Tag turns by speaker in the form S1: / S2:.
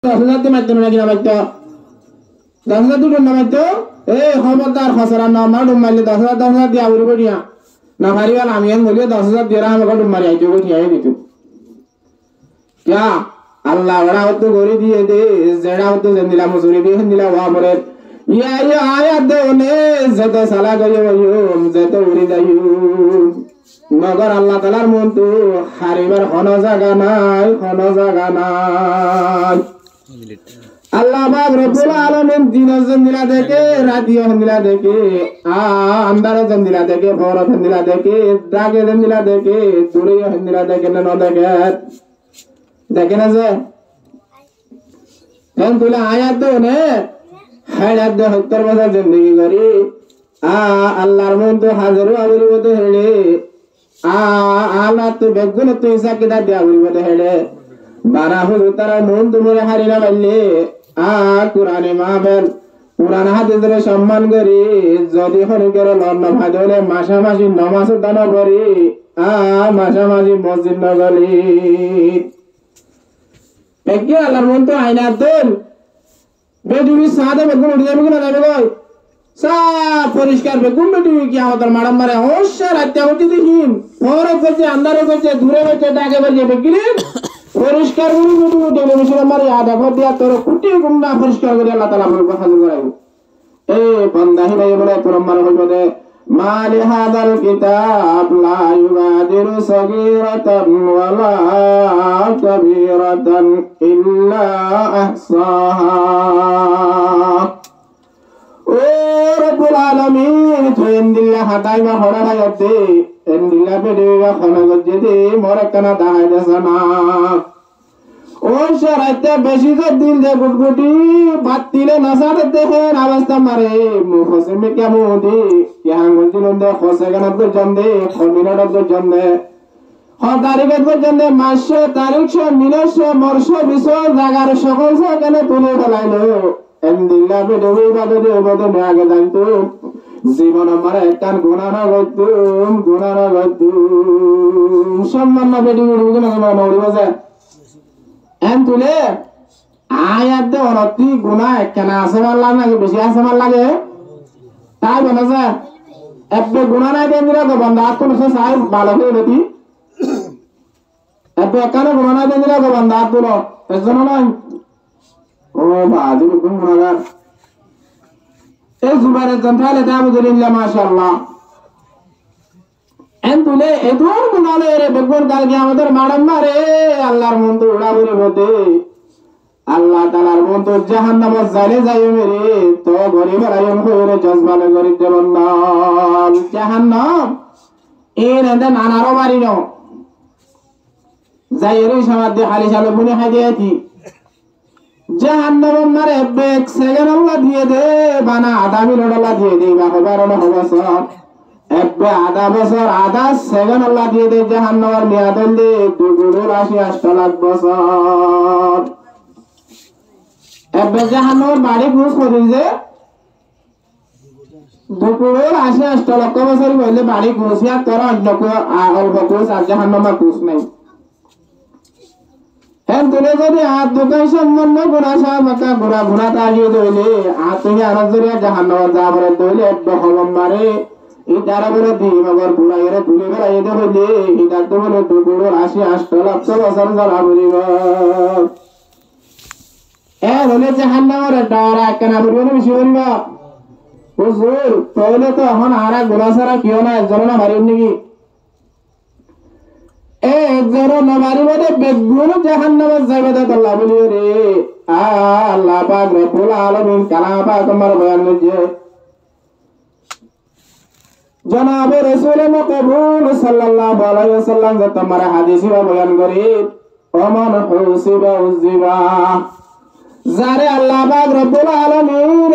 S1: 10,000 দিয়ে মারতো নাকি না মারতো 10,000 দুটো না মারতো খবরদার খসরা না মারুম মারলে 10,000 দিয়ে আবুরি করিয়া না হারিবাল আমি এন বলিও 10,000 দিয়ে আমাকে ডুম মারি আইতো কই আই দিত क्या अल्लाह बड़ा होतो गोरी दिए दे जेड़ा होतो जंदिला मजूरी भी हंदिला वा मरे या आयत ने जत सला गयो जत उरी दायु मगर अल्लाह ताआलार मन तो हारिबार कोनो জায়গা নাই अल्लाह पाक रब्बुल आलामीन दिन जंदिला देखे राति हंदिला देखे अंधार जंदिला देखे भोर हंदिला देखे दागे जंदिला देखे दूरे हंदिला देखे न देखे देखे ना जे हम तुला आयत दो ने हायत दो 70 বছর जिंदगी करी अल्लाहर मन तो हाजिरो आबरी बदे हेले आला तो बेगुन तो इसा किदा दे आबरी बदे हेले बारा हो तारा मन तुमरे हारिना बल्ले कुराने माहफिल कुरान हादिসের সম্মান করি যদি হনে করে লন্না ভাদলে মাসা-মাসি নামাজ দান করি মাসা-মাসি মসজিদ না গলি একই আল্লাহর মন তো আইনা দেন বেদুই সাদে বেগুন উড়ে যাবে না যাবে কই সাফ পরিষ্কার বেগুন বেদুই কি আমাদের ম্যাডাম মারে অবশ্য রাতে হতে দেখিন পরে করছে আন্ধারে করছে দূরে করছে ডাকে বলছে বেগিনি পরিষ্কার করে বেদুই টেলিভিশন মারে আদা ভর দিয়া তোর কুটি গুন্ডা পরিষ্কার করে আল্লাহ তাআলা বলে কথা করাই বান্দা হিলাই বলে তোর মার হইবে দে মালি হাদাল কিতাব লা ইউগাদিরু সগীরাতান ওয়ালা কবীরাতান ইল্লা আহসাহা ও রব্বুল আলামিন তো এন্দিল্লা হাদাই বা হড়া হায়াতে এন্দিল্লা বেদেবা খানা গজেতে মরে কানা দাহাই দেসানা ও শরাইতে বেশি যে দিল দে গুটগুটি বাতিলে নাসাতে হে অবস্থা মারে মুখসে মে কেমন দি ইহাং গলদিন দে খসে গানাত জন্দে খমিনাত জন্দে তারিখত জন্দে মাস তারিখ সে মিনস বর্ষ বিষয় জাগার সকল সেখানে তুলে ফেলাইলো এন্দিল্লা বেদবি বাদে বদে আগে জানতো জীবন আমার একটান গুনাহ গতুম সম্মান না বেদি গুনা নড়ি বাজে এন তুলে আয়াত দে অনতি গুনাহ একখানা আছে ভাল লাগে না বেশি আছে ভাল লাগে তাই বলে যে এবে গুনাহ নাই দেন দিরা তো বান্দা আত কোন সাই ভালো করে নতি এবে একখানা গুনাহ নাই দেন দিরা তো বান্দা আত তুলো এজন্য নাই ও বাজি কোন গুনাহগার এই জুবারে জন্তালে তাবুদুলিল্লাহ মাশাআল্লাহ এন তুলে এদুর গুনালে রে বেগুন কালকে আমাদের মারাম মারে আল্লাহর মন তো উড়াবরে বদে আল্লাহ তাআলার মন তো জাহান্নামে জালে যায় মেরে তো গরি বলায়ম হইরে জজবালে গরি দেবন না জাহান্নাম এর এন্ড নানারো বাড়ি ন যাইরে সমাদে খালি সালে বুনে খাই দিয়েছি জাহান্নাম মারে বেক সেকেন্ড আল্লাহ দিয়ে দে বানা আধা মিনিট আল্লাহ দিয়ে দে বা হবার না হবসা এবে আধা বছর আধা সেকেন্ড আল্লাহ দিয়ে দে জাহান্নামের মেয়াদ দে 2.88 লাখ বছর এবে জাহান্নামের বাড়ি ঘুষ করি যে 2.88 লক্ষ বছর হইলে বাড়ি ঘুষিয়া তোর অন্য অল্প ঘুষ আর জাহান্নামের ঘুষ নাই এন তুলে যদি হাত দোকান সম্বন্ধ গুণা সামাকা গুণা গুণা তাগিয়ে দইলে হাত থেকে আনাজ ধরিয়া জাহান্নামের যা বলে দইলে একদম হলম মারে এই তারা বলে দিই মগর গুণা এরে তুলে বেড়াইয়ে দে হইলে হিদার তো বলে 2.88 লক্ষ বছর জ্বালা বলিব এ হলে জাহান্নামের ডর একখানা বলবো না বেশি বলিব হুজুর তাহলে তো এখন আর গুণা ছাড়া কেউ না একজন না মারিব নাকি একজনও না মারিব দে বেগুন জাহান্নামে যাইবে দে আল্লাহ বলি রে আল্লাহ পাক রব্বুল আলামিন কালাম পাক তোমার বয়ান করছে জনাব রাসূল মাকবুল সাল্লাল্লাহু আলাইহি ওয়াসাল্লাম যে তোমার হাদিসে বয়ান করে ওমান হুসিবা উযিবা যারে আল্লাহ পাক রব্বুল আলামিন